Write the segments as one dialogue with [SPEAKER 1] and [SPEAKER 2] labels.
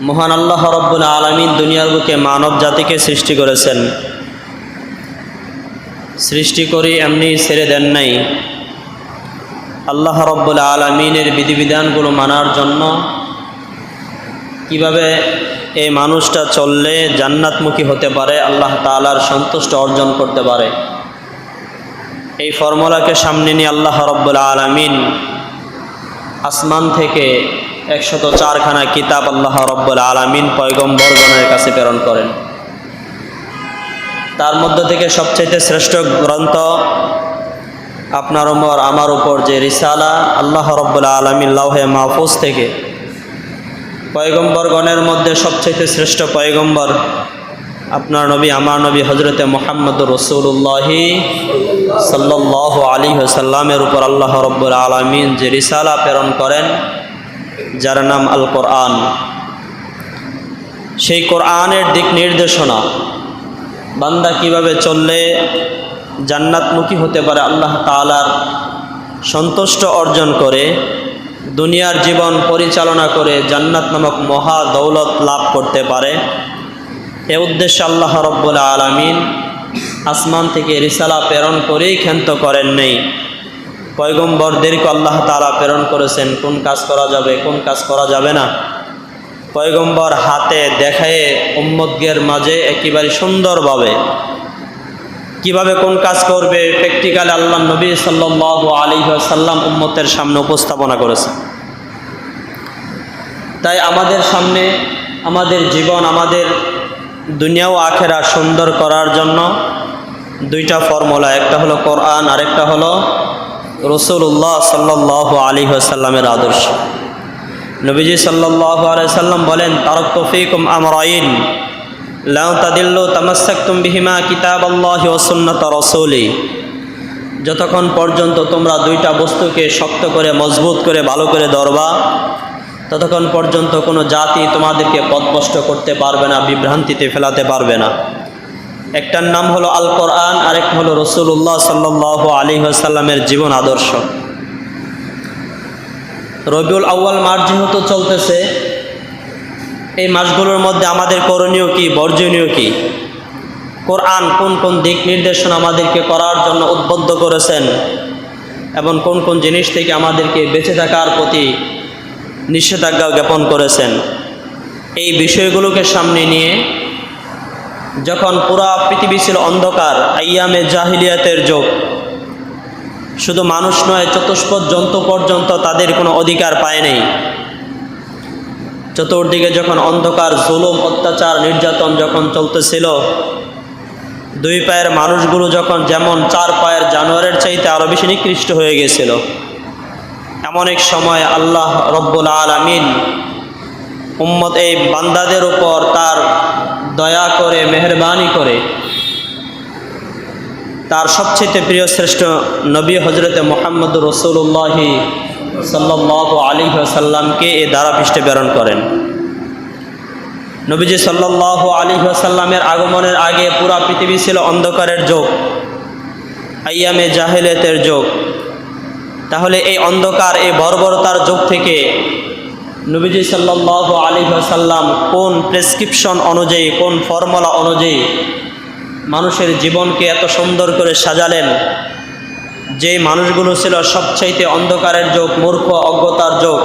[SPEAKER 1] মহান আল্লাহ রব্বুল আলামিন দুনিয়ার বুকে মানব জাতিকে সৃষ্টি করেছেন। সৃষ্টি করে এমনি ছেড়ে দেন নাই। আল্লাহ রব্বুল আলামিনের বিধিবিধানগুলো মানার জন্য কিভাবে এই মানুষটা চললে জান্নাতমুখী হতে পারে, আল্লাহ তাআলার সন্তুষ্ট অর্জন করতে পারে, এই ফর্মুলাকে সামনে নিয়ে আল্লাহ রব্বুল আলামিন আসমান থেকে 104খানা কিতাব আল্লাহ রব্বুল আলামিন পয়গম্বরগণের কাছে প্রেরণ করেন। তার মধ্য থেকে সবচেয়ে শ্রেষ্ঠ গ্রন্থ আপনার উপর আমার উপর যে রিসালা আল্লাহ রব্বুল আলামিন লাওহে মাহফুজ থেকে পয়গম্বরগণের মধ্যে সবচেয়ে শ্রেষ্ঠ পয়গম্বর আপনার নবী আমার নবী হজরতে মুহাম্মদুর রাসূলুল্লাহ সাল্লাল্লাহু আলাইহি ওয়াসাল্লামের উপর আল্লাহ রব্বুল আলামিন যে রিসালা প্রেরণ করেন, যার নাম আল কোরআন। সেই কোরআনের দিক নির্দেশনা, বান্দা কিভাবে চললে জান্নাতমুখী হতে পারে, আল্লাহ তাআলার সন্তুষ্ট অর্জন করে দুনিয়ার জীবন পরিচালনা করে জান্নাত নামক মহা দৌলত লাভ করতে পারে, এ উদ্দেশ্যে আল্লাহ রব্বুল আলামিন আসমান থেকে রিসালা প্রেরণ করেই ক্ষান্ত করেন নেই। পয়গম্বরদেরকে আল্লাহ তাআলা প্রেরণ করেছেন কোন কাজ করা যাবে, কোন কাজ করা যাবে না। পয়গম্বর হাতে দেখায়ে উম্মতদের মাঝে একেবারে সুন্দরভাবে কিভাবে কোন কাজ করবে প্র্যাকটিক্যালি আল্লাহ নবী সাল্লাল্লাহু আলাইহি ওয়াসাল্লাম উম্মতের সামনে উপস্থাপনা করেছেন। তাই আমাদের সামনে আমাদের জীবন, আমাদের দুনিয়া ও আখেরা সুন্দর করার জন্য দুইটা ফর্মুলা, একটা হলো কোরআন, আরেকটা হলো রাসূলুল্লাহ সাল্লাল্লাহু আলাইহি ওয়াসাল্লামের আদর্শ। নবীজি সাল্লাল্লাহু আলাইহি ওয়াসাল্লাম বলেন, তারাকতু ফীকুম আমরাইন লা তাদিল্লু তামাসসাকতুম বিহিমা কিতাবাল্লাহি ওয়া সুন্নাত রাসূলি। যতক্ষণ পর্যন্ত তোমরা দুইটা বস্তুকে শক্ত করে মজবুত করে ভালো করে ধরবা, ততক্ষণ পর্যন্ত কোনো জাতি তোমাদেরকে পথভ্রষ্ট করতে পারবে না, বিভ্রান্তিতে ফেলাতে পারবে না। একটার নাম হলো আল কোরআন, আরেকটা হলো রাসূলুল্লাহ সাল্লাল্লাহু আলাইহি ওয়াসাল্লামের জীবন আদর্শ। রবিউল আউয়াল মাস যেহেতু চলতেছে, এই মাসগুলোর মধ্যে আমাদের করণীয় কি, বর্জনীয় কি, কোরআন কোন কোন দিক নির্দেশনা আমাদেরকে করার জন্য উদ্বুদ্ধ করেছেন এবং কোন কোন জিনিস থেকে আমাদেরকে বেঁচে থাকার প্রতি নিষেধাজ্ঞা জ্ঞাপন করেছেন, এই বিষয়গুলোকে সামনে নিয়ে যখন পুরা পৃথিবী ছিল অন্ধকার, আইয়ামে জাহিলিয়াতের যুগ, শুধু মানুষ নয় চতুষ্পদ জন্তু পর্যন্ত তাদের কোনো অধিকার পায় নাই। চতুর্দিকে যখন অন্ধকার, জুলুম, অত্যাচার, নির্যাতন যখন চলতেছিল, দুই পায়ের মানুষগুলো যখন যেমন চার পায়ের জানোয়ারের চাইতে আরও বেশি নিকৃষ্ট হয়ে গেছিল, এমন এক সময় আল্লাহ রব্বুল আলামিন উম্মত এই বান্দাদের উপর তার দয়া করে মেহেরবানি করে তার সবচেয়ে প্রিয় শ্রেষ্ঠ নবী হজরতে মুহাম্মদুর রাসূলুল্লাহ সাল্লাল্লাহু আলাইহি ওয়াসাল্লামকে এই দ্বারাপৃষ্ঠে প্রেরণ করেন। নবীজি সাল্লাল্লাহু আলাইহি ওয়াসাল্লামের আগমনের আগে পুরা পৃথিবী ছিল অন্ধকারের যুগ, আইয়ামে জাহিলিয়াতের যুগ। তাহলে এই অন্ধকার, এই বর্বরতার যুগ থেকে নবীজি সাল্লাল্লাহু আলাইহি ওয়াসাল্লাম কোন প্রেসক্রিপশন অনুযায়ী, কোন ফর্মুলা অনুযায়ী মানুষের জীবনকে এত সুন্দর করে সাজালেন, যেই মানুষগুলো ছিল সবচাইতে অন্ধকারের যুগ, মূর্খ অজ্ঞতার যুগ,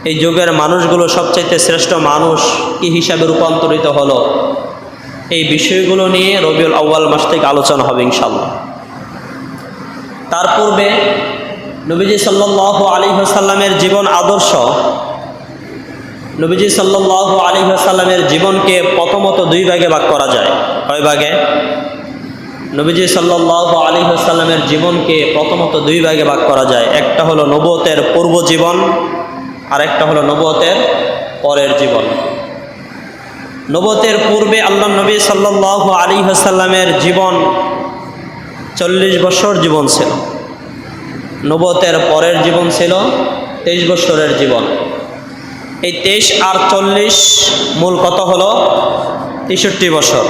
[SPEAKER 1] এই যুগের মানুষগুলো সবচাইতে শ্রেষ্ঠ মানুষ কি হিসাবে রূপান্তরিত হলো, এই বিষয়গুলো নিয়ে রবিউল আউয়াল মাস থেকে আলোচনা হবে ইনশাআল্লাহ। তার পূর্বে নবীজি সাল্লাল্লাহু আলাইহি ওয়াসাল্লামের জীবন আদর্শ, নবীজি সাল্লাল্লাহু আলাইহি ওয়াসাল্লামের জীবনকে প্রথমত দুই ভাগে ভাগ করা যায়। কয় ভাগে? নবীজি সাল্লাল্লাহু আলাইহি ওয়াসাল্লামের জীবনকে প্রথমত দুই ভাগে ভাগ করা যায়। একটা হলো নবুয়তের পূর্ব জীবন, আর একটা হলো নবুয়তের পরের জীবন। নবুয়তের পূর্বে আল্লাহ নবী সাল্লাল্লাহু আলাইহি ওয়াসাল্লামের জীবন 40 বছর জীবন ছিল। নবুয়তের পরের জীবন ছিল 23 বছরের জীবন। এই 23 আর 40 মূল কত হলো? 63 বছর।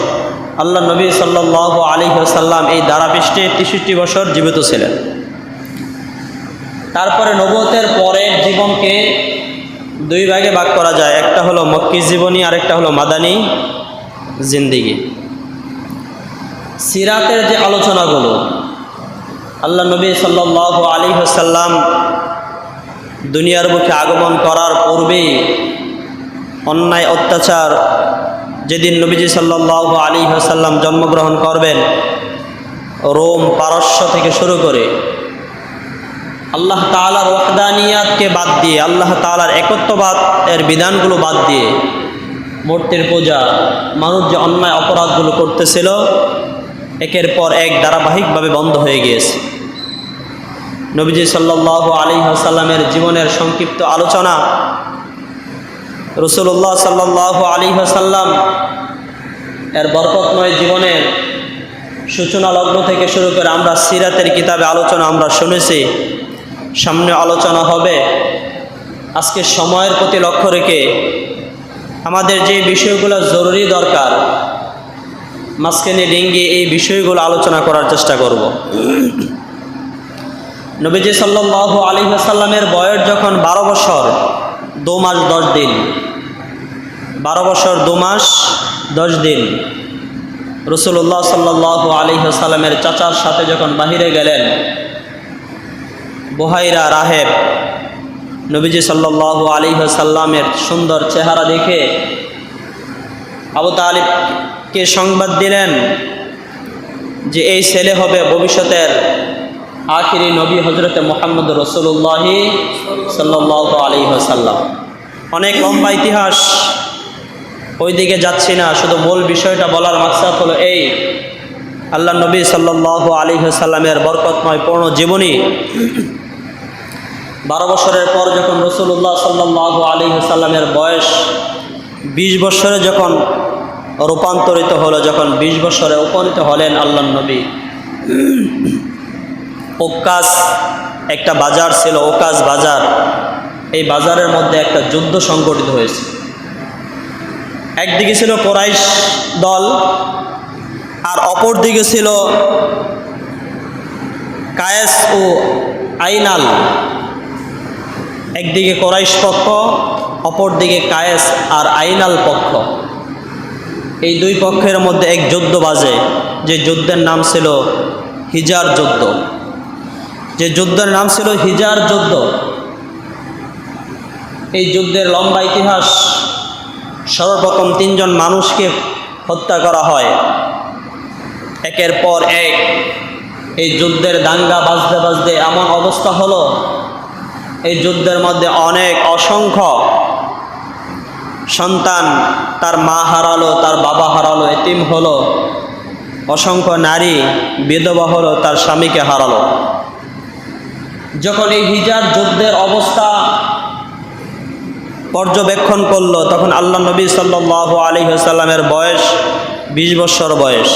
[SPEAKER 1] আল্লাহ নবী সাল্লাল্লাহু আলাইহি ওয়াসাল্লাম এই দ্বারাপৃষ্ঠে 63 বছর জীবিত ছিলেন। তারপরে নবুয়তের পরের জীবনকে দুই ভাগে ভাগ করা যায়, একটা হলো মক্কি জীবনী আর একটা হলো মাদানী জিন্দিগি। সিরাতের যে আলোচনাগুলো, আল্লাহ নবী সাল্লাল্লাহু আলাইহি ওয়াসাল্লাম দুনিয়ার বুকে আগমন করার পূর্বেই অন্যায় অত্যাচার, যেদিন নবীজি সাল্লাল্লাহু আলাইহি ওয়াসাল্লাম জন্মগ্রহণ করবেন, রোম পারস্য থেকে শুরু করে আল্লাহ তাআলার ওয়াহদানিয়াতকে বাদ দিয়ে, আল্লাহ তাআলার একত্ববাদ এর বিধানগুলো বাদ দিয়ে মূর্তির পূজা, মানুষ যে অন্যায় অপরাধগুলো করতেছিল একের পর এক ধারাবাহিকভাবে বন্ধ হয়ে গিয়েছে। নবীজি সাল্লাল্লাহু আলাইহি ওয়াসাল্লামের জীবনের সংক্ষিপ্ত আলোচনা, রাসূলুল্লাহ সাল্লাল্লাহু আলাইহি ওয়াসাল্লাম এর বরকতময় জীবনের সূচনা লগ্ন থেকে শুরু করে আমরা সিরাতের কিতাবে আলোচনা আমরা শুনেছি, সামনে আলোচনা হবে। আজকে সময়ের প্রতি লক্ষ্য রেখে আমাদের যে বিষয়গুলো জরুরি দরকার, মাঝখানে ডিঙ্গি এই বিষয়গুলো আলোচনা করার চেষ্টা করব। নবীজি সাল্লাল্লাহু আলাইহি ওয়াসাল্লামের বয়স যখন 12 বছর 2 মাস 10 দিন, 12 বছর 2 মাস 10 দিন, রাসূলুল্লাহ সাল্লাল্লাহু আলাইহি ওয়াসাল্লামের চাচার সাথে যখন বাহিরে গেলেন, বুহাইরা রাহেব নবীজি সাল্লাল্লাহু আলাইহি ওয়াসাল্লামের সুন্দর চেহারা দেখে আবু তালিবকে সংবাদ দিলেন যে এই ছেলে হবে ভবিষ্যতের আখিরি নবী হযরতে মুহাম্মদ রাসূলুল্লাহ সাল্লাল্লাহু আলাইহি ওয়াসাল্লাম। অনেক লম্বা ইতিহাস, ওই দিকে যাচ্ছি না, শুধু মূল বিষয়টা বলার মাকসাদ হলো এই, আল্লাহ নবী সাল্লাল্লাহু আলাইহি ওয়াসাল্লামের বরকতময় পূর্ণ জীবনী 12 বছরের পর যখন রাসূলুল্লাহ সাল্লাল্লাহু আলাইহি ওয়াসাল্লামের বয়স 20 বছরে যখন রূপান্তরিত হলো, যখন 20 বছরে উপনীত হলেন আল্লাহ নবী, ওকাস একটা বাজার ছিল, ওকাস বাজার, এই বাজারের মধ্যে একটা যুদ্ধ সংগঠিত হয়েছে। একদিকে ছিল কুরাইশ দল আর অপর দিকে ছিল কায়েস ও আইনাল। একদিকে কুরাইশ পক্ষ, অপর দিকে কায়েস আর আইনাল পক্ষ। এই দুই পক্ষের মধ্যে এক যুদ্ধ বাজে, যে যুদ্ধের নাম ছিল হিজার যুদ্ধ। যে যুদ্ধের নাম ছিল হিজার যুদ্ধ। এই যুদ্ধের লম্বা ইতিহাস, সর্বপ্রথম 3 জন মানুষকে হত্যা করা হয়। একের পর এক এই যুদ্ধের দাঙ্গা বাজতে বাজতে এমন অবস্থা হলো, এই যুদ্ধের মধ্যে অনেক অসংখ্য সন্তান তার মা হারালো, তার বাবা হারালো, এতিম হলো। অসংখ্য নারী বিধবা হলো, তার স্বামীকে হারালো। যখন এই হিজার যুদ্ধের অবস্থা পর্যবেক্ষণ করলো, তখন আল্লাহ নবী সাল্লাল্লাহু আলাইহি ওয়াসাল্লামের বয়স 20 বছর বয়স।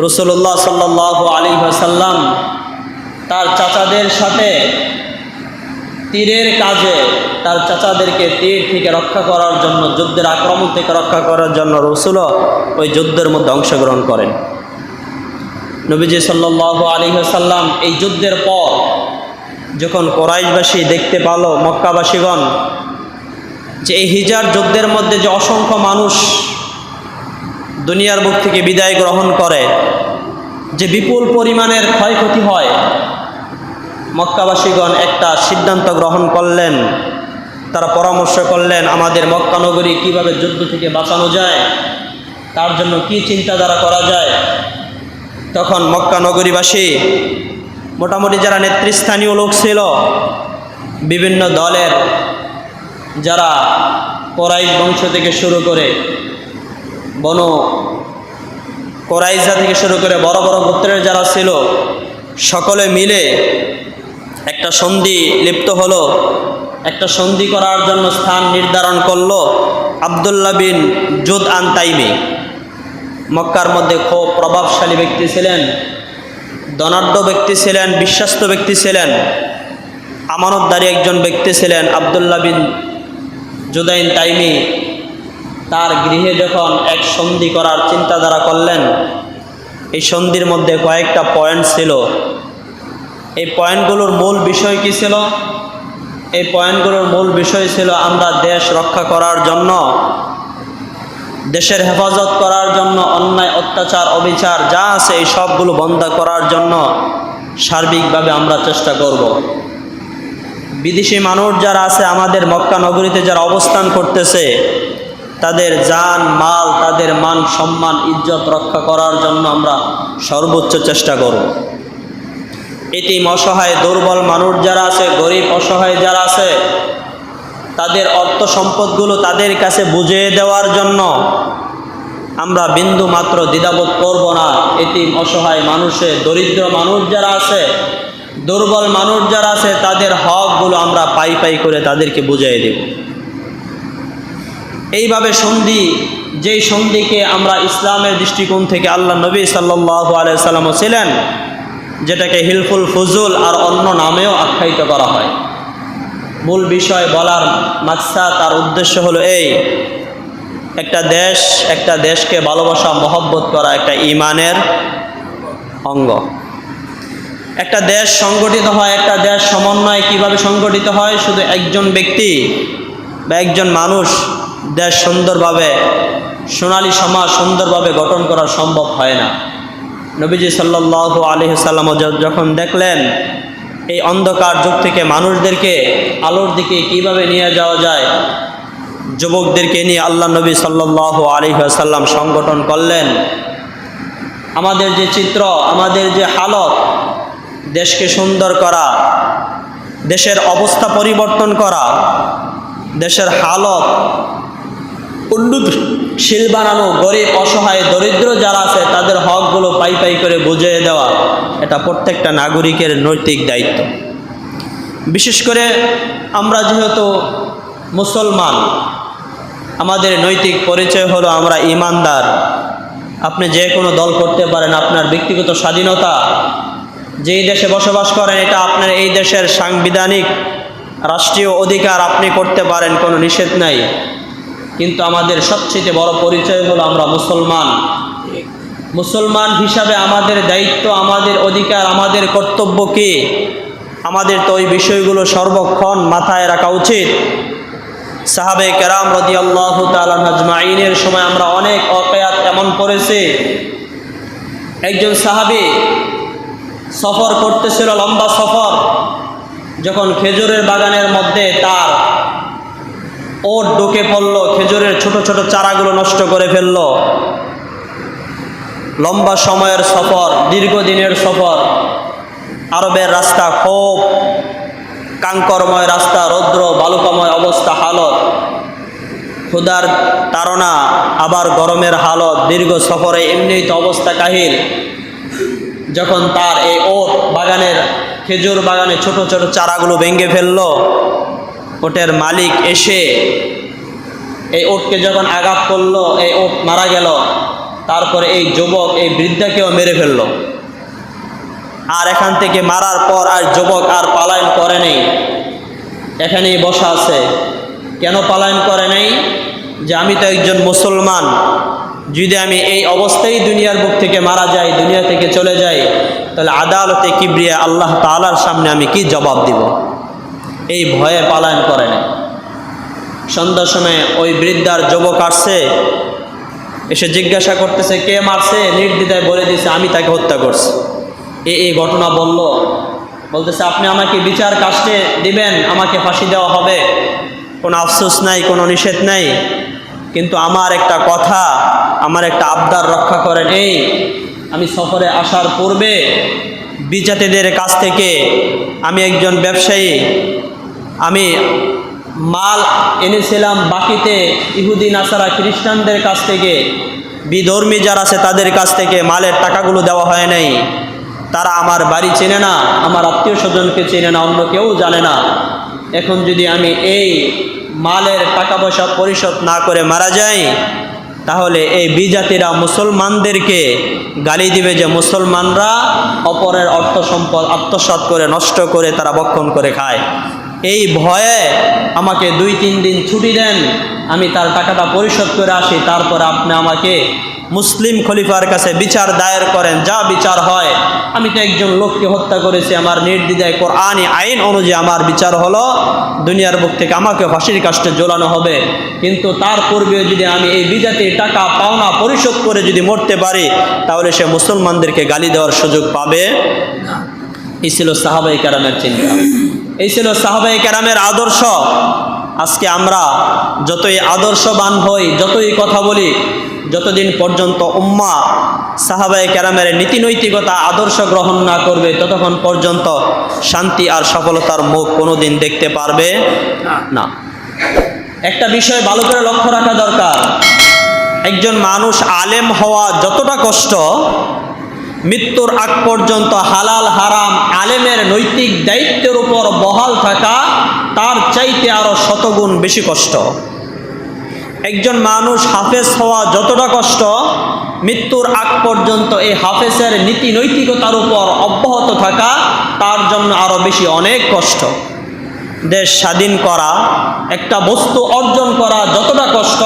[SPEAKER 1] রাসূলুল্লাহ সাল্লাল্লাহু আলাইহি ওয়াসাল্লাম তার চাচাদের সাথে তীরের কাজে, তার চাচাদেরকে তীর থেকে রক্ষা করার জন্য, যুদ্ধের আক্রমণ থেকে রক্ষা করার জন্য রাসূলও ওই যুদ্ধের মধ্যে অংশগ্রহণ করেন। নবীজি সাল্লাল্লাহু আলাইহি ওয়াসাল্লাম এই যুদ্ধের পর যখন কুরাইশবাসী দেখতে পেল, মক্কাবাসীগণ, যে এই হিজার যুদ্ধের মধ্যে যে অসংখ্য মানুষ দুনিয়ার বুক থেকে বিদায় গ্রহণ করে, যে বিপুল পরিমাণের ক্ষয়ক্ষতি হয়, মক্কাবাসীগণ একটা সিদ্ধান্ত গ্রহণ করলেন। তারা পরামর্শ করলেন আমাদের মক্কা নগরী কীভাবে যুদ্ধ থেকে বাঁচানো যায়, তার জন্য কি চিন্তাধারা করা যায়। তখন মক্কা নগরীবাসী মোটামুটি যারা নেতৃস্থানীয় লোক ছিল, বিভিন্ন দলের, যারা কুরাইশ বংশ থেকে শুরু করে, বনু কুরাইজা থেকে শুরু করে বড় বড় গোত্রের যারা ছিল, সকলে মিলে একটা সন্ধি লিপ্ত হলো। একটা সন্ধি করার জন্য স্থান নির্ধারণ করলো আব্দুল্লাহ বিন জুদআন তাইমি। মক্কার মধ্যে খুব প্রভাবশালী ব্যক্তি ছিলেন, ধনাঢ্য ব্যক্তি ছিলেন, বিশ্বস্ত ব্যক্তি ছিলেন, আমানতদারী একজন ব্যক্তি ছিলেন আব্দুল্লাহ বিন জুদাইন তাইমি। তার গৃহে যখন এক সন্ধি করার চিন্তাধারা করলেন, এই সন্ধির মধ্যে কয়েকটা পয়েন্ট ছিল। এই পয়েন্টগুলোর মূল বিষয় কী ছিল? এই পয়েন্টগুলোর মূল বিষয় ছিল আমরা দেশ রক্ষা করার জন্য, দেশের হেফাজত করার জন্য, অন্যায় অত্যাচার অবিচার যা আছে এই সবগুলো বন্ধ করার জন্য সার্বিকভাবে আমরা চেষ্টা করব। বিদেশি মানুষ যারা আছে আমাদের মক্কা নগরীতে যারা অবস্থান করতেছে, তাদের জান মাল, তাদের মান সম্মান ইজ্জত রক্ষা করার জন্য আমরা সর্বোচ্চ চেষ্টা করব। এতিম অসহায় দুর্বল মানুষ যারা আছে, গরিব অসহায় যারা আছে, তাদের অর্থ সম্পদগুলো তাদের কাছে বুঝিয়ে দেওয়ার জন্য আমরা বিন্দু মাত্র দ্বিধাবোধ করব না। এতিম অসহায় মানুষে, দরিদ্র মানুষ যারা আছে, দুর্বল মানুষ যারা আছে, তাদের হকগুলো আমরা পাই পাই করে তাদেরকে বুঝিয়ে দেব। এইভাবে সন্ধি, যেই সন্ধিকে আমরা ইসলামের দৃষ্টিকোণ থেকে আল্লাহ নবী সাল্লাল্লাহু আলাইহি সাল্লাম ছিলেন, যেটাকে হিলফুল ফুজুল আর অন্য নামেও আখ্যায়িত করা হয়। মূল বিষয় বলার মাকসাদ আর উদ্দেশ্য হলো এই, একটা দেশকে ভালোবাসা মহব্বত করা একটা ঈমানের অঙ্গ। একটা দেশ সংগঠিত হয়, একটা দেশ সমন্বয় কিভাবে সংগঠিত হয়? শুধু একজন ব্যক্তি বা একজন মানুষ দেশ সুন্দরভাবে, সোনালী সমাজ সুন্দরভাবে গঠন করা সম্ভব হয় না। নবীজি সাল্লাল্লাহু আলাইহি সাল্লাম যখন দেখলেন এই অন্ধকার যুগ থেকে মানুষদেরকে আলোর দিকে কিভাবে নিয়ে যাওয়া যায়, যুবকদেরকে নিয়ে আল্লাহ নবী সাল্লাল্লাহু আলাইহি সাল্লাম সংগঠন করলেন। আমাদের যে চিত্র, আমাদের যে হালত, দেশকে সুন্দর করা, দেশের অবস্থা পরিবর্তন করা, দেশের হালত উন্নতশীল বানানো, গরিব অসহায় দরিদ্র যারা আছে তাদের হকগুলো পাই পাই করে বুঝিয়ে দেওয়া, এটা প্রত্যেকটা নাগরিকের নৈতিক দায়িত্ব। বিশেষ করে আমরা যেহেতু মুসলমান, আমাদের নৈতিক পরিচয় হলো আমরা ঈমানদার। আপনি যে কোনো দল করতে পারেন, আপনার ব্যক্তিগত স্বাধীনতা, যেই দেশে বসবাস করেন এটা আপনার এই দেশের সাংবিধানিক রাষ্ট্রীয় অধিকার, আপনি করতে পারেন, কোনো নিষেধ নাই। কিন্তু আমাদের সবচেয়ে বড় পরিচয় হলো আমরা মুসলমান। মুসলমান হিসাবে আমাদের দায়িত্ব, আমাদের অধিকার, আমাদের কর্তব্য কি? আমাদের তো ওই বিষয়গুলো সর্বক্ষণ মাথায় রাখা উচিত। সাহাবে কেরাম রাদিয়াল্লাহু তাআলা আজমাইনের সময় আমরা অনেক ওয়াকিয়াত এমন পড়েছি। একজন সাহাবী সফর করতেছিল, লম্বা সফর, যখন খেজুরের বাগানের মধ্যে তার ওট ঢুকে পড়ল, খেজুরের ছোট ছোট চারাগুলো নষ্ট করে ফেলল। লম্বা সময়ের সফর, দীর্ঘদিনের সফর, আরবের রাস্তা খুব কাঙ্করময় রাস্তা, রৌদ্র বালুকাময় অবস্থা, হালত, ক্ষুধার তাড়না, আবার গরমের হালত, দীর্ঘ সফরে এমনিই তো অবস্থা কাহিল। যখন তার এই ওট বাগানের, খেজুর বাগানে ছোট ছোট চারাগুলো ভেঙে ফেলল, ওটের মালিক এসে এই ওটকে যখন আঘাত করলো, এই ওট মারা গেল। তারপরে এই যুবক এই বৃদ্ধাকেও মেরে ফেলল। আর এখান থেকে মারার পর আর যুবক আর পলায়ন করে নেই, এখানেই বসা আছে। কেন পলায়ন করে নেই? যে আমি তো একজন মুসলমান, যদি আমি এই অবস্থায় দুনিয়ার বুক থেকে মারা যাই, দুনিয়া থেকে চলে যাই, তাহলে আদালতে কিবরিয়া আল্লাহ তাআলার সামনে আমি কি জবাব দিব? এই ভয়ে পলায়ন করে নেই। সন্ধ্যার সময় ওই বৃদ্ধার যুবক আসছে, এসে জিজ্ঞাসা করতেছে কে মারছে, নির্দ্বিধায় বলে দিয়েছে আমি তাকে হত্যা করছি। এই ঘটনা বলতেছে আপনি আমাকে বিচার কাস্টে দিবেন, আমাকে ফাঁসি দেওয়া হবে, কোনো আফসোস নাই, কোনো নিষেধ নাই, কিন্তু আমার একটা কথা, আমার একটা আবদার রক্ষা করেন। এই আমি সফরে আসার পূর্বে বিজাতিদের কাছ থেকে, আমি একজন ব্যবসায়ী, আমি মাল এনেছিলাম বাকিতে, ইহুদি নাসারা খ্রিস্টানদের কাছ থেকে, বিধর্মী যারা আছে তাদের কাছ থেকে মালের টাকাগুলো দেওয়া হয় নাই। তারা আমার বাড়ি চেনে না, আমার আত্মীয় স্বজনকে চেনে না, অন্য কেউ জানে না। এখন যদি আমি এই মালের টাকা পয়সা পরিশোধ না করে মারা যাই, তাহলে এই বিজাতিরা মুসলমানদেরকে গালি দিবে যে মুসলমানরা অপরের অর্থ সম্পদ আত্মসাৎ করে, নষ্ট করে, তারা ভক্ষণ করে খায়। এই ভয়ে আমাকে 2-3 দিন ছুটি দেন, আমি তার টাকাটা পরিশোধ করে আসি, তারপরে আপনি আমাকে মুসলিম খলিফার কাছে বিচার দায়ের করেন, যা বিচার হয়। আমি তো একজন লোককে হত্যা করেছি, আমার নির্দ্বিধায় কোরআনী আইন অনুযায়ী আমার বিচার হলো, দুনিয়ার বুক থেকে আমাকে ফাঁসির কাস্টে ঝোলানো হবে। কিন্তু তার পূর্বে যদি আমি এই বিজাতির টাকা পাওনা পরিশোধ করে যদি মরতে পারি, তাহলে সে মুসলমানদেরকে গালি দেওয়ার সুযোগ পাবে না। এই ছিল সাহাবায়ে কেরামের চিন্তা, এই ছিল সাহাবায়ে কেরামের আদর্শ। আজকে আমরা যতই আদর্শবান হই, যতই কথা বলি, যতদিন পর্যন্ত উম্মাহ সাহাবায়ে কেরামের নীতি নৈতিকতা আদর্শ গ্রহণ না করবে, ততক্ষণ পর্যন্ত শান্তি আর সফলতার মুখ কোনোদিন দেখতে পারবে না। একটা বিষয় ভালো করে লক্ষ্য রাখা দরকার, একজন মানুষ আলেম হওয়া যতটা কষ্ট, মৃত্যুর আগ পর্যন্ত হালাল হারাম আলেমের নৈতিক দায়িত্বের উপর বহাল থাকা তার চাইতে আরো শতগুণ বেশি কষ্ট। একজন মানুষ হাফেজ হওয়া যতটা কষ্ট, মৃত্যুর আগ পর্যন্ত এই হাফেজের নীতি নৈতিকতার উপর অব্যাহত থাকা তার জন্য আরো বেশি অনেক কষ্ট। দেশ স্বাধীন করা, একটা বস্তু অর্জন করা যতটা কষ্ট,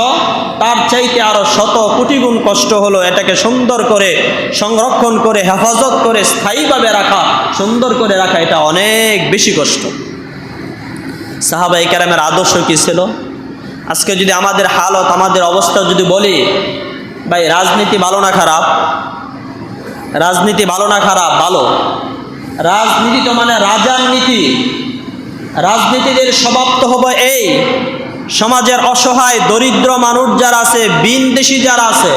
[SPEAKER 1] তার চাইতে আরো শত কোটি গুণ কষ্ট হলো এটাকে সুন্দর করে সংরক্ষণ করে হেফাজত করে স্থায়ীভাবে রাখা, সুন্দর করে রাখা, এটা অনেক বেশি কষ্ট। সাহাবায়ে কেরামের আদর্শ কি ছিল? আজকে যদি আমাদের হালত, আমাদের অবস্থা যদি বলি, ভাই রাজনীতি ভালো না খারাপ? রাজনীতি ভালো না খারাপ? ভালো। রাজনীতি তো মানে রাজার নীতি। রাজনীতিদের স্বভাব তো হবে এই, সমাজের অসহায় দরিদ্র মানুষ যারা আছে, বিনদেশী যারা আছে,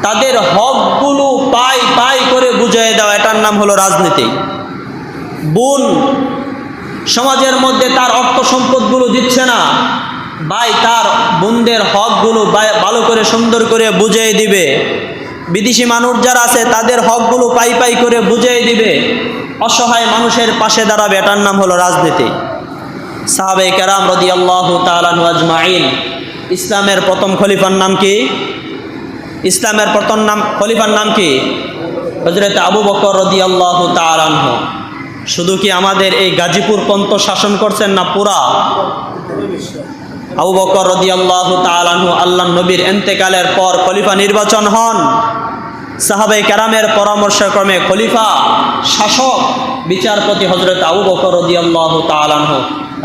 [SPEAKER 1] তাদের হকগুলো পাই পাই করে বুঝিয়ে দেওয়া, এটার নাম হলো রাজনীতি। বোন সমাজের মধ্যে তার অর্থ সম্পদগুলো দিচ্ছে না, ভাই তার বোনদের হকগুলো ভালো করে সুন্দর করে বুঝিয়ে দিবে। বিদেশি মানুষ যারা আছে তাদের হকগুলো পাই পাই করে বুঝিয়ে দিবে, অসহায় মানুষের পাশে দাঁড়াবে, এটার নাম হলো রাজনীতি। সাহাবায়ে কেরাম রাদিয়াল্লাহু তাআলা আজমাইন, ইসলামের প্রথম খলিফার নাম কি? ইসলামের প্রথম খলিফার নাম কি? হযরত আবু বকর রাদিয়াল্লাহু তাআলা আনহু। শুধু কি আমাদের এই গাজীপুর পর্যন্ত শাসন করছেন না পুরা? আবু বকর রাদিয়াল্লাহু তাআলা আনহু আল্লাহর নবীর ইন্তেকালের পর খলিফা নির্বাচন হন। সাহাবায়ে কেরামের পরামর্শক্রমে খলিফা, শাসক, বিচারপতি হযরত আবু বকর রাদিয়াল্লাহু তাআলা আনহু।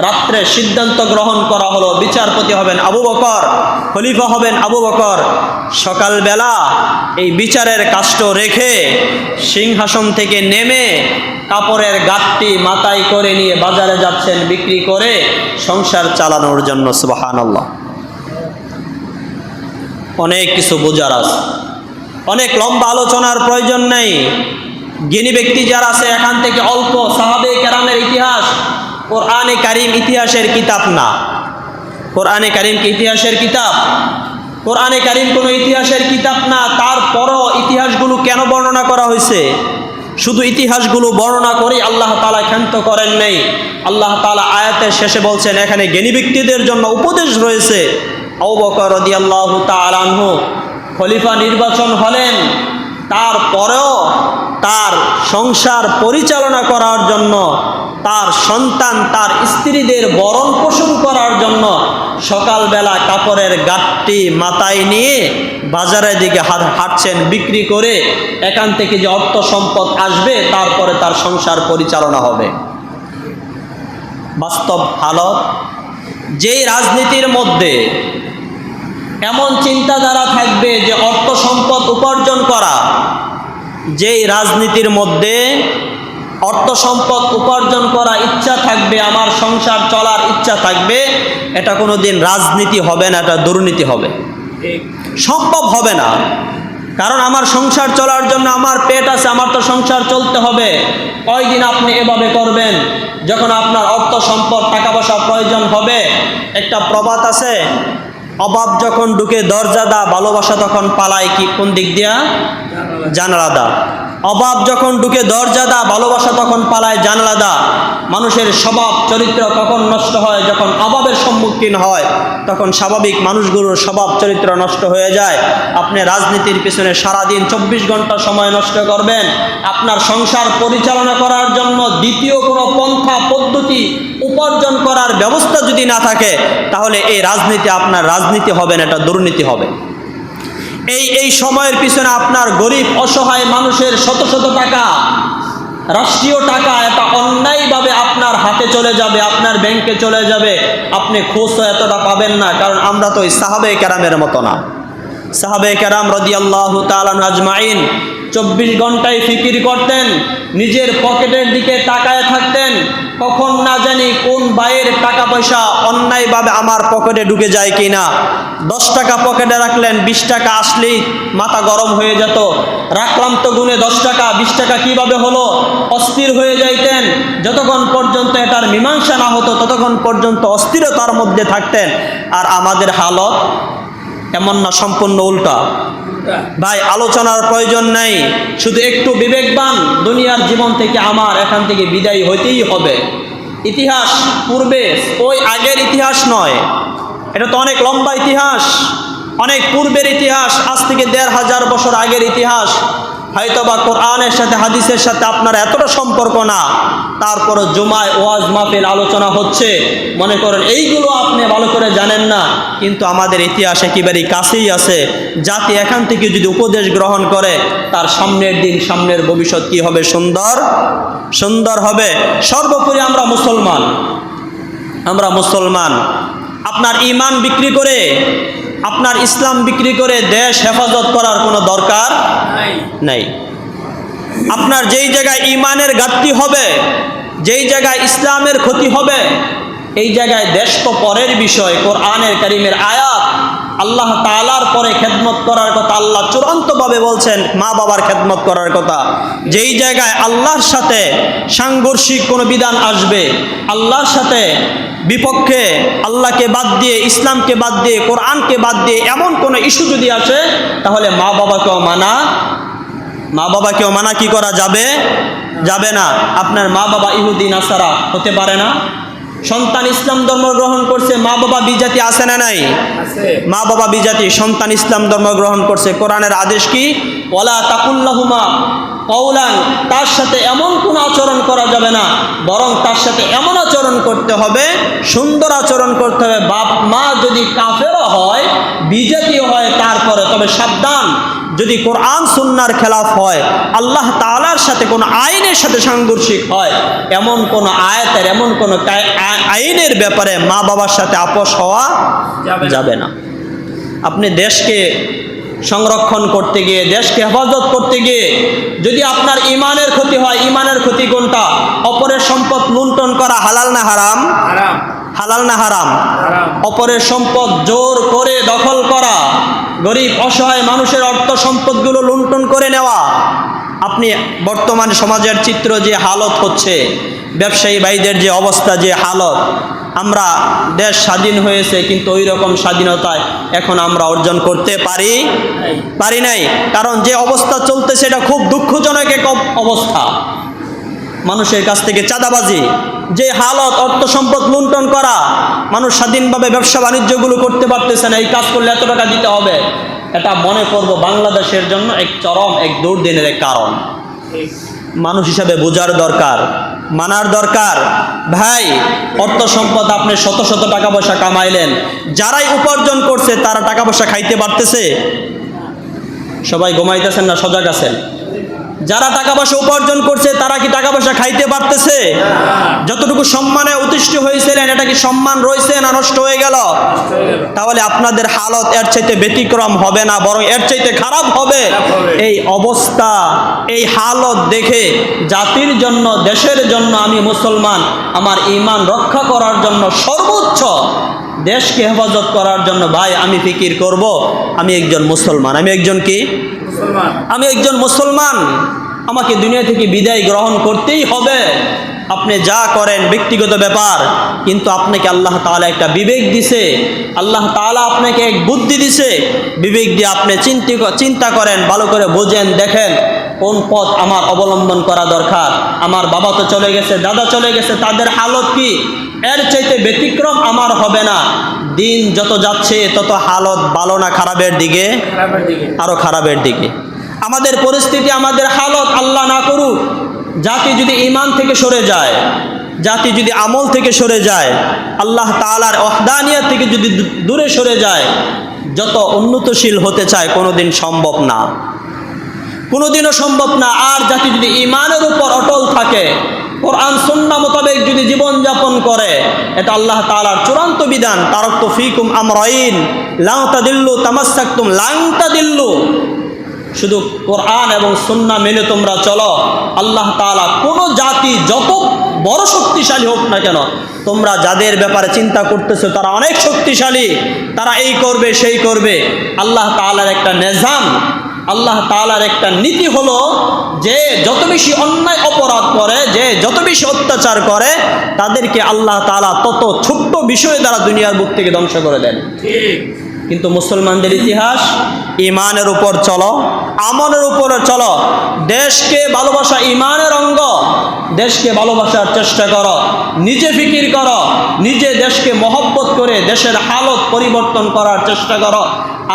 [SPEAKER 1] রাত্রে সিদ্ধান্ত গ্রহণ করা হলো বিচারপতি হবেন আবু বকর, খলিফা হবেন আবু বকর। সকালবেলা এই বিচারের কাষ্ট রেখে সিংহাসন থেকে নেমে কাপড়ের গাঁটটি মাথায় করে নিয়ে বাজারে যাচ্ছেন বিক্রি করে সংসার চালানোর জন্য। সুবহানাল্লাহ। অনেক কিছু বোঝার আছে, অনেক লম্বা আলোচনার প্রয়োজন নেই। জ্ঞানী ব্যক্তি যারা আছে এখান থেকে অল্প, সাহাবায়ে কেরামের ইতিহাস, কোরআনে কারিম ইতিহাসের কিতাব না। কোরআনে কারিম কি ইতিহাসের কিতাব? কোরআনে কারিম কোনো ইতিহাসের কিতাব না। তারপরও ইতিহাসগুলো কেন বর্ণনা করা হয়েছে? শুধু ইতিহাসগুলো বর্ণনা করে আল্লাহ তাআলা ক্ষান্ত করেন নাই। আল্লাহ তাআলা আয়াতের শেষে বলছেন এখানে জ্ঞানী ব্যক্তিদের জন্য উপদেশ রয়েছে। আবু বকর রাদিয়াল্লাহু তাআলা আনহু খলিফা নির্বাচন হলেন, তারপরেও তার সংসার পরিচালনা করার জন্য, তার সন্তান, তার স্ত্রীদের ভরণ পোষণ করার জন্য সকালবেলা কাপড়ের গাঁটটি মাথায় নিয়ে বাজারের দিকে হাঁটছেন বিক্রি করে। এখান থেকে যে অর্থ সম্পদ আসবে তারপরে তার সংসার পরিচালনা হবে। বাস্তব হালত, যেই রাজনীতির মধ্যে এমন চিন্তাধারা থাকবে যে অর্থ সম্পদ উপার্জন করা, যেই রাজনীতির মধ্যে অর্থ সম্পদ উপার্জন করা ইচ্ছা থাকবে, আমার সংসার চলার ইচ্ছা থাকবে, এটা কোনোদিন রাজনীতি হবে না, এটা দুর্নীতি হবে। সম্ভব হবে না। কারণ আমার সংসার চলার জন্য আমার পেট আছে, আমার তো সংসার চলতে হবে। কয়দিন আপনি এভাবে করবেন? যখন আপনার অর্থ সম্পদ টাকা পয়সা প্রয়োজন হবে। একটা প্রবাদ আছে, অভাব যখন ঢুকে দরজা দা, ভালোবাসা তখন পালায় কি কোন দিক দিয়া? জানালা দা। অভাব যখন ঢুকে দরজা দা, ভালোবাসা তখন পালায় জানালা দা। মানুষের স্বভাব চরিত্র কখন নষ্ট হয়? যখন অভাবের সম্মুখীন হয়, তখন স্বাভাবিক মানুষগুলোর স্বভাব চরিত্র নষ্ট হয়ে যায়। আপনি রাজনীতির পিছনে সারাদিন 24 ঘন্টা সময় নষ্ট করবেন, আপনার সংসার পরিচালনা করার জন্য দ্বিতীয় কোনো পন্থা পদ্ধতি উপার্জন করার ব্যবস্থা যদি না থাকে, তাহলে এই রাজনীতি আপনার রাজনীতি হবে না, এটা দুর্নীতি হবে। এই সময়ের পিছনে আপনার গরিব অসহায় মানুষের শত শত টাকা, রাষ্ট্রীয় টাকা এটা অন্যায়ভাবে আপনার হাতে চলে যাবে, আপনার ব্যাংকে চলে যাবে, আপনি খোঁজ এতটা পাবেন না। কারণ আমরা তো ওই সাহাবে কেরামের মতো না। সাহাবে কেরাম রাদিয়াল্লাহু তাআলা আজমাইন 24 ঘন্টায় ফিকির করতেন, নিজের পকেটের দিকে তাকায় থাকতেন, কখন না জানি কোন ভাইয়ের টাকা পয়সা অন্যায়ভাবে আমার পকেটে ঢুকে যায় কিনা। 10 টাকা পকেটে রাখলেন, 20 টাকা আসলেই মাথা গরম হয়ে যেত, রাখলাম তো গুনে 10 টাকা, 20 টাকা কিভাবে হলো, অস্থির হয়ে যাইতেন। যতক্ষণ পর্যন্ত এটার মীমাংসা না হতো ততক্ষণ পর্যন্ত অস্থিরতার মধ্যে থাকতেন। আর আমাদের হালত এমন না, সম্পূর্ণ উল্টা। ভাই আলোচনার প্রয়োজন নেই, শুধু একটু বিবেকবান দুনিয়ার জীবন থেকে আমার এখান থেকে বিদায় হইতেই হবে। ইতিহাস পূর্বে ওই আগের ইতিহাস নয়, এটা তো অনেক লম্বা ইতিহাস, অনেক পূর্বের ইতিহাস, আজ থেকে 1500 বছর আগের ইতিহাস। হয়তোবা কোরআনের সাথে হাদিসের সাথে আপনার এতটা সম্পর্ক না, তারপরও জুমায় ওয়াজ মাহফিল আলোচনা হচ্ছে, মনে করেন এইগুলো আপনি ভালো করে জানেন না, কিন্তু আমাদের ইতিহাস একেবারেই কাছেই আছে। জাতি এখান থেকে যদি উপদেশ গ্রহণ করে, তার সামনের দিন সামনের ভবিষ্যৎ কি হবে, সুন্দর সুন্দর হবে। সর্বোপরি আমরা মুসলমান, আমরা মুসলমান। আপনার ঈমান বিক্রি করে, আপনার ইসলাম বিক্রি করে দেশ হেফাজত করার কোনো দরকার নাই। আপনার যেই জায়গায় ঈমানের ঘাটতি হবে, যেই জায়গায় ইসলামের ক্ষতি হবে, এই জায়গায় দেশ তো পরের বিষয়। কোরআনের কারীমের আয়াত, আল্লাহ তাআলার পরে খেদমত করার কথা আল্লাহ চূড়ান্তভাবে বলছেন, মা বাবার খেদমত করার কথা। যেই জায়গায় আল্লাহর সাথে সাংঘর্ষিক কোনো বিধান আসবে, আল্লাহর সাথে বিপক্ষে, আল্লাহকে বাদ দিয়ে, ইসলামকে বাদ দিয়ে, কোরআনকে বাদ দিয়ে এমন কোনো ইস্যু যদি আসে, তাহলে মা বাবাকেও মানা কি করা যাবে? যাবে না। আপনার মা বাবা ইহুদি নাসারা হতে পারে না। সন্তান ইসলাম ধর্ম গ্রহণ করছে, মা বাবা বিজাতি আছে না নাই? মা বাবা বিজাতি, সন্তান ইসলাম ধর্ম গ্রহণ করছে। কোরআনের আদেশ কি? ওয়ালা তাকুল্লাহুমা কওলান, তার সাথে এমন কোনো আচরণ করা যাবে না, বরং তার সাথে এমন আচরণ করতে হবে, সুন্দর আচরণ করতে হবে। বাপ মা যদি কাফেরও হয়, বিজাতিও হয়, তারপরে তবে সাবধান, যদি কোরআন সুন্নাহর খেলাফ হয়, আল্লাহ তাআলার সাথে কোনো আইনের সাথে সাংঘর্ষিক হয়, এমন কোনো আয়াতের, এমন কোনো আইনের ব্যাপারে মা বাবার সাথে আপোষ হওয়া যাবে না। আপনি দেশকে সংরক্ষণ করতে গিয়ে, দেশকে হেফাজত করতে গিয়ে যদি আপনার ঈমানের ক্ষতি হয়, ঈমানের ক্ষতি কোনটা? অপরের সম্পদ লুণ্ঠন করা হালাল না হারাম? হালাল না হারাম? অপরের সম্পদ জোর করে দখল করা, গরিব অসহায় মানুষের অর্থ সম্পদগুলো লুণ্ঠন করে নেওয়া। আপনি বর্তমান সমাজের চিত্র যে হালত হচ্ছে, ব্যবসায়ী ভাইদের যে অবস্থা, যে হালত, আমরা দেশ স্বাধীন হয়েছে কিন্তু ওই রকম স্বাধীনতায় এখন আমরা অর্জন করতে পারি নাই। কারণ যে অবস্থা চলতে সেটা খুব দুঃখজনক এক অবস্থা। মানুষের কাছ থেকে চাঁদাবাজি, যে হালত, অর্থ সম্পদ লুণ্ঠন করা, মানুষ স্বাধীনভাবে ব্যবসা বাণিজ্যগুলো করতে পারতেছে না। এই কাজ করলে এত টাকা দিতে হবে, এটা মনে করব বাংলাদেশের জন্য এক চরম, এক দুর্দিনের এক কারণ। মানুষ হিসাবে বোঝার দরকার, মানার দরকার। ভাই, অর্থ সম্পদ আপনি শত শত টাকা পয়সা কামাইলেন, যারাই উপার্জন করছে তারা টাকা পয়সা খাইতে পারতেছে? সবাই ঘুমাইতেছেন না সজাগ আছেন? যারা টাকা পয়সা উপার্জন করছে তারা কি টাকা পয়সা খাইতে পারতেছে? যতটুকু সম্মানে অতিষ্ঠ হয়েছিলেন, এটা কি সম্মান রয়েছে না নষ্ট হয়ে গেল? তাহলে আপনাদের হালত এর চাইতে ব্যতিক্রম হবে না, বরং এর চাইতে খারাপ হবে। এই অবস্থা, এই হালত দেখে জাতির জন্য, দেশের জন্য, আমি মুসলমান, আমার ঈমান রক্ষা করার জন্য, সর্বোচ্চ দেশকে হেফাজত করার জন্য ভাই আমি ফিকির করব, আমি একজন মুসলমান। আমি একজন কি? আমি একজন মুসলমান। আমাকে দুনিয়া থেকে বিদায় গ্রহণ করতেই হবে। আপনি যা করেন ব্যক্তিগত ব্যাপার, কিন্তু আপনাকে আল্লাহ তাআলা একটা বিবেক দিছে, আল্লাহ তাআলা আপনাকে এক বুদ্ধি দিছে। বিবেক দিয়ে আপনি চিন্তা করেন, ভালো করে বোঝেন, দেখেন কোন পথ আমার অবলম্বন করা দরকার। আমার বাবা তো চলে গেছে, দাদা চলে গেছে, তাদের হালত কি? এর চাইতে ব্যতিক্রম আমার হবে না। দিন যত যাচ্ছে তত হালত ভালো না খারাপের দিকে? আরো খারাপের দিকে। আমাদের পরিস্থিতি, আমাদের হালত, আল্লাহ না করুক, জাতি যদি ঈমান থেকে সরে যায়, জাতি যদি আমল থেকে সরে যায়, আল্লাহ তাআলার ওয়াহদানিয়ত থেকে যদি দূরে সরে যায়, যত উন্নতশীল হতে চায় কোনোদিন সম্ভব না, কোনোদিনও সম্ভব না। আর জাতি যদি ঈমানের উপর অটল থাকে, কোরআন সুন্নাহ মোতাবেক যদি জীবনযাপন করে, এটা আল্লাহ তাআলার চূড়ান্ত বিধান। তারাকতু ফীকুম আমরাইন লান তাদিল্লু তামাসসাকতুম লান তাদিল্লু। শুধু কোরআন এবং সুন্নাহ মেনে তোমরা চলো, আল্লাহ তাআলা কোনো জাতি যত বড় শক্তিশালী হোক না কেন, তোমরা যাদের ব্যাপারে চিন্তা করতেছো তারা অনেক শক্তিশালী, তারা এই করবে সেই করবে, আল্লাহ তাআলার একটা নিজাম, আল্লাহ তাআলার একটা নীতি হলো যে যত বেশি অন্যায় অপরাধ করে, যে যত বেশি অত্যাচার করে, তাদেরকে আল্লাহ তাআলা তত ছোট্ট বিষয় দ্বারা দুনিয়ার বুক থেকে ধ্বংস করে দেন। কিন্তু মুসলমানদের ইতিহাস, ঈমানের উপর চলো, আমলের উপরে চলো, দেশকে ভালোবাসা ঈমানের অঙ্গ, দেশকে ভালোবাসার চেষ্টা করো, নিজে ফিকির করো, নিজে দেশকে মহব্বত করে দেশের হালত পরিবর্তন করার চেষ্টা করো।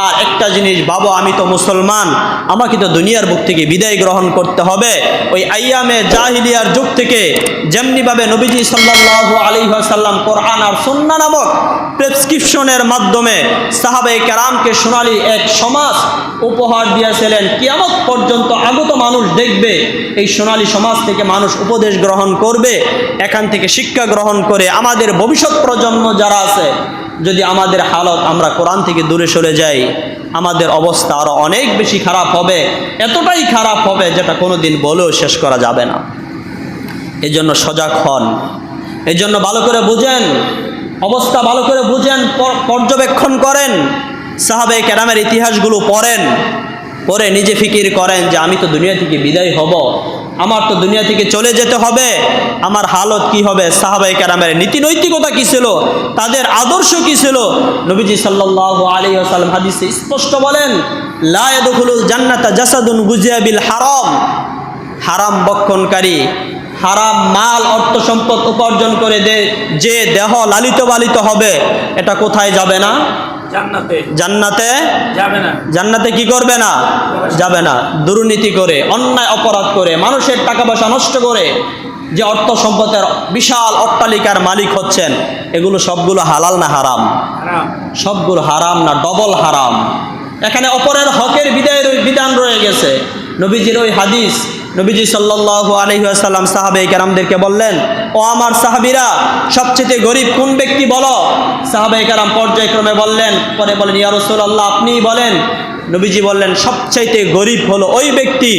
[SPEAKER 1] আর একটা জিনিস ভাবো, আমি তো মুসলমান, আমাকে তো দুনিয়ার বুক থেকে বিদায় গ্রহণ করতে হবে। ওই আইয়ামে জাহিলিয়ার যুগ থেকে যেমনিভাবে নবীজি সাল্লাল্লাহু আলাইহি ওয়াসাল্লাম কোরআন আর সুন্নাহ নামক প্রেসক্রিপশনের মাধ্যমে সাহাবায়ে কেরামকে সোনালী এক সমাজ উপহার দিয়েছিলেন, কিয়ামত পর্যন্ত আগত মানুষ দেখবে এই সোনালী সমাজ থেকে মানুষ উপদেশ গ্রহণ করবে, এখান থেকে শিক্ষা গ্রহণ করে আমাদের ভবিষ্যৎ প্রজন্ম যারা আছে, যদি আমাদের হালত আমরা কোরআন থেকে দূরে সরে যাই, আমাদের অবস্থা আরো অনেক বেশি খারাপ হবে, এতটাই খারাপ হবে যেটা কোনোদিন বলেও শেষ করা যাবে না। এই জন্য সজাগ হন, এই জন্য ভালো করে বুঝেন, অবস্থা ভালো করে বুঝেন, পর্যবেক্ষণ করেন, সাহাবায়ে কেরামের ইতিহাসগুলো পড়েন, পড়ে নিজে ফিকির করেন যে আমি তো দুনিয়া থেকে বিদায় হব, আমার তো দুনিয়া থেকে চলে যেতে হবে, আমার হালত কি হবে, সাহাবায়ে কেরামের নীতি নৈতিকতা কি ছিল, তাদের আদর্শ কি ছিল। নবীজি সাল্লাল্লাহু আলাইহি ওয়াসাল্লাম হাদিসে স্পষ্ট বলেন, লা ইয়াদখুলুল জান্নাতা জাসাদুন গুজিয়া বিল হারাম, হারাম বক্ষণকারী, হারাম মাল অর্থ সম্পদ উপার্জন করে যে দেহ লালিত পালিত হবে, এটা কোথায় যাবে না? জান্নাতে। জান্নাতে যাবে না। জান্নাতে কি করবে না? যাবে না। দুর্নীতি করে, অন্যায় অপরাধ করে, মানুষের টাকা পয়সা নষ্ট করে যে অর্থ সম্পদের বিশাল অট্টালিকার মালিক হচ্ছেন, এগুলো সবগুলো হালাল না হারাম? সবগুলো হারাম না ডবল হারাম। এখানে অপরের হকের বিধান রয়ে গেছে। নবীজির ওই হাদিস, নবীজি সাল্লাল্লাহু আলাইহি ওয়াসাল্লাম সাহাবায়ে কেরামদেরকে বললেন, ও আমার সাহাবীরা, সবচেয়ে গরিব কোন ব্যক্তি বলো? সাহাবায়ে কেরাম পর্যায়ক্রমে বললেন, পরে বলেন, ইয়া রাসূলুল্লাহ আপনিই বলেন। নবীজি বললেন, সবচাইতে গরিব হলো ওই ব্যক্তি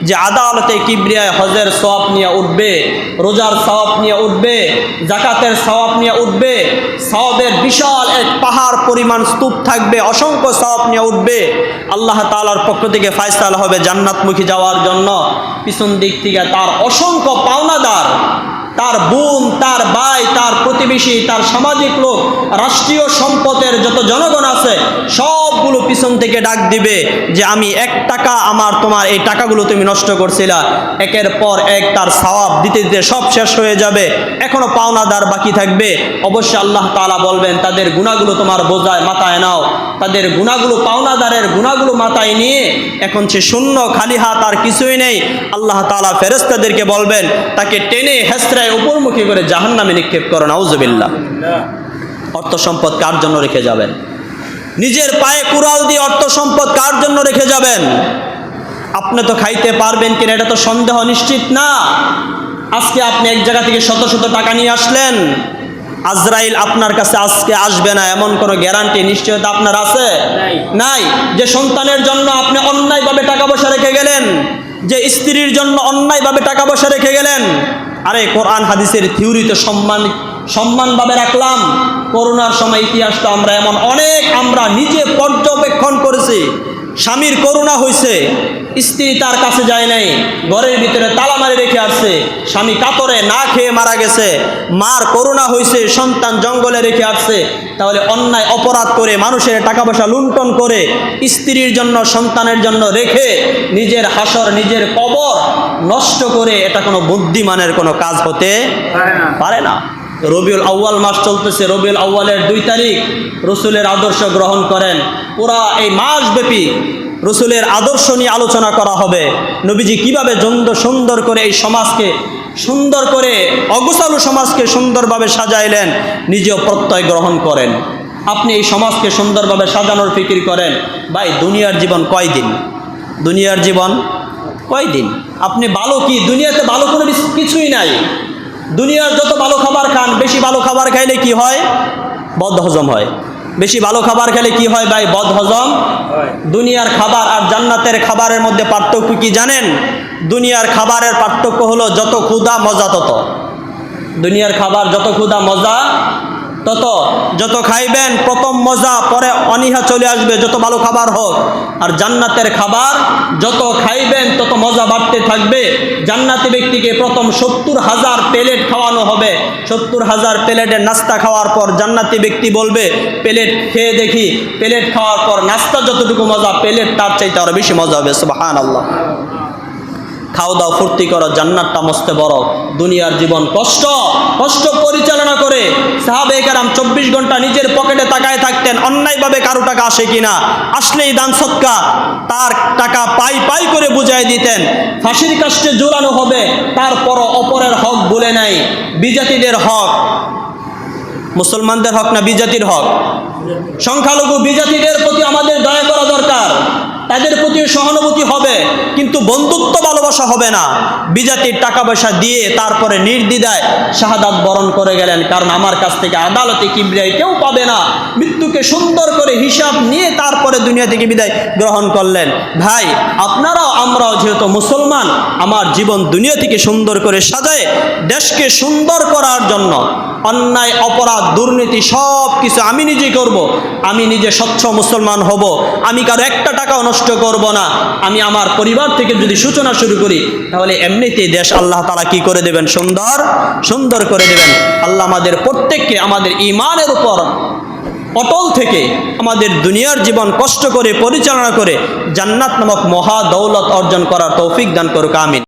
[SPEAKER 1] যে আদালতে কিবরিয়ায় হজের সওয়াব নিয়ে উঠবে, রোজার সওয়াব নিয়ে উঠবে, যাকাতের সওয়াব নিয়ে উঠবে, সওয়াবের বিশাল এক পাহাড় পরিমাণ স্তূপ থাকবে, অসংখ্য সওয়াব নিয়ে উঠবে, আল্লাহ তাআলার পক্ষ থেকে ফয়সালা হবে জান্নাতমুখী যাওয়ার জন্য। পিছন দিক থেকে তার অসংখ্য পাওনাদার, তার বোন, তার ভাই, তার প্রতিবেশী, তার সামাজিক লোক, রাষ্ট্রীয় সম্পদের যত জনগণ আছে, সবগুলো পিছন থেকে ডাক দিবে যে আমি 1 টাকা, তোমার এই টাকাগুলো তুমি নষ্ট করছিলা, একের পর এক তার সওয়াব দিতে দিতে সব শেষ হয়ে যাবে, এখনো পাওনাদার বাকি থাকবে। অবশ্যই আল্লাহ তাআলা বলবেন, তাদের গুনাহগুলো তোমার বোঝায় মাথায় নাও। তাদের গুনাহগুলো, পাওনাদারের গুনাহগুলো মাথায় নিয়ে এখন সে শূন্য, খালি হাত, আর কিছুই নেই। আল্লাহ তাআলা ফেরেশতাদেরকে বলবেন, তাকে টেনে হেসড়ায় উপরমুখী করে জাহান্নামে নিক্ষেপ করো, নাউজুবিল্লাহ। অর্থ সম্পদ কার জন্য রেখে যাবেন? নিজের পায়ে কুড়াল দিয়ে অর্থ সম্পদ কার জন্য রেখে যাবেন? আপনি তো খাইতে পারবেন কিনা এটা তো সন্দেহ নিশ্চিত না। আজকে আপনি এক জায়গা থেকে শত শত টাকা নিয়ে আসলেন, আজরাইল আপনার কাছে আজকে আসবে না, এমন কোনো গ্যারান্টি, নিশ্চয়তা আপনার আছে? নাই। যে সন্তানের জন্য আপনি অন্যায়ভাবে টাকা পয়সা রেখে গেলেন, যে স্ত্রীর জন্য অন্যায়ভাবে টাকা পয়সা রেখে গেলেন, আরে কোরআন হাদিসের থিওরিতে সম্মানভাবে রাখলাম। করোনার সময় ইতিহাস তো আমরা এমন অনেক আমরা নিজে পর্যবেক্ষণ করেছি। স্বামীর করোনা হয়েছে, স্ত্রী তার কাছে যায় নাই, ঘরের ভিতরে তালা মারি রেখে আসছে, স্বামী কাতরে না খেয়ে মারা গেছে। মার করোনা হয়েছে, সন্তান জঙ্গলে রেখে আসছে। তাহলে অন্যায় অপরাধ করে, মানুষের টাকা পয়সা লুণ্ঠন করে, স্ত্রীর জন্য, সন্তানের জন্য রেখে নিজের হাসর, নিজের কবর নষ্ট করে, এটা কোনো বুদ্ধিমানের কোনো কাজ হতে পারে না। রবিউল আউয়াল মাস চলতেছে, রবিউল আউয়ালের 2 তারিখ রসুলের আদর্শ গ্রহণ করেন। পুরা এই মাসব্যাপী রসুলের আদর্শ নিয়ে আলোচনা করা হবে। নবীজি কিভাবে সুন্দর করে এই সমাজকে, সুন্দর করে অগোছালো সমাজকে সুন্দরভাবে সাজাইলেন, নিজেও প্রত্যয় গ্রহণ করেন। আপনি এই সমাজকে সুন্দরভাবে সাজানোর ফিকির করেন। ভাই দুনিয়ার জীবন কয়দিন? দুনিয়ার জীবন কয়দিন? আপনি ভালো কি দুনিয়াতে ভালো কোনো কিছুই নাই। দুনিয়ার যত ভালো খাবার খান, বেশি ভালো খাবার খাইলে কি হয়? বদহজম হয়। বেশি ভালো খাবার খেলে কি হয় ভাই? বদহজম। দুনিয়ার খাবার আর জান্নাতের খাবারের মধ্যে পার্থক্য কি জানেন? দুনিয়ার খাবারের পার্থক্য হলো যত ক্ষুধা মজা তত। দুনিয়ার খাবার যত ক্ষুধা মজা তত, যত খাইবেন প্রথম মজা, পরে অনীহা চলে আসবে যত ভালো খাবার হোক। আর জান্নাতের খাবার যত খাইবেন তত মজা বাড়তে থাকবে। জান্নাতি ব্যক্তিকে প্রথম 70,000 প্লেট খাওয়ানো হবে। 70,000 প্লেটের নাস্তা খাওয়ার পর জান্নাতি ব্যক্তি বলবে, প্লেট খেয়ে দেখি। প্লেট খাওয়ার পর নাস্তা যতটুকু মজা, প্লেট তার চাইতে আরো বেশি মজা হবে। সুবহানাল্লাহ। খাও দাও ফুর্তি করো, জান্নাতটা মস্তে বড়। দুনিয়ার জীবন কষ্ট, কষ্ট পরিচালনা করে সাহাবায়ে কেরাম 24 ঘন্টা নিজের পকেটে তাকায় থাকতেন অন্যায়ভাবে কারো টাকা আসে কিনা। আসলেই দান সদকা তার টাকা পাই পাই করে বুঝাই দিতেন। ফাঁসির কাস্টে ঝুলানো হবে, তারপরও অপরের হক ভুলে নাই। বিজাতিদের হক মুসলমানদের হক না বিজাতির হক? সংখ্যালঘু বিজাতিদের প্রতি আমাদের দয়া করা দরকার, তাদের প্রতি সহানুভূতি হবে, কিন্তু বন্ধুত্ব ভালোবাসা হবে না। বিজাতির টাকা পয়সা দিয়ে তারপরে নির্দ্বিধায় শাহাদাত বরণ করে গেলেন, কারণ আমার কাছ থেকে আদালতে কিবরিয়ায় কেউ পাবে না। মৃত্যুকে সুন্দর করে হিসাব নিয়ে তারপরে দুনিয়া থেকে বিদায় গ্রহণ করলেন। ভাই আপনারাও আমরাও যেহেতু মুসলমান, আমার জীবন দুনিয়া থেকে সুন্দর করে সাজায় দেশকে সুন্দর করার জন্য অন্যায় অপরাধ দুর্নীতি সব কিছু আমি নিজেই করব। আমি নিজে স্বচ্ছ মুসলমান হব। আমি কারো একটা টাকাও নষ্ট করব না। আমি আমার পরিবার থেকে যদি সূচনা শুরু করি, তাহলে এমনিতেই দেশ আল্লাহ তাআলা কি করে দেবেন? সুন্দর সুন্দর করে দেবেন। আল্লাহ আমাদের প্রত্যেককে আমাদের ঈমানের উপর অটল থেকে আমাদের দুনিয়ার জীবন কষ্ট করে পরিচালনা করে জান্নাত নামক মহা দৌলত অর্জন করার তৌফিক দান করুক। আমিন।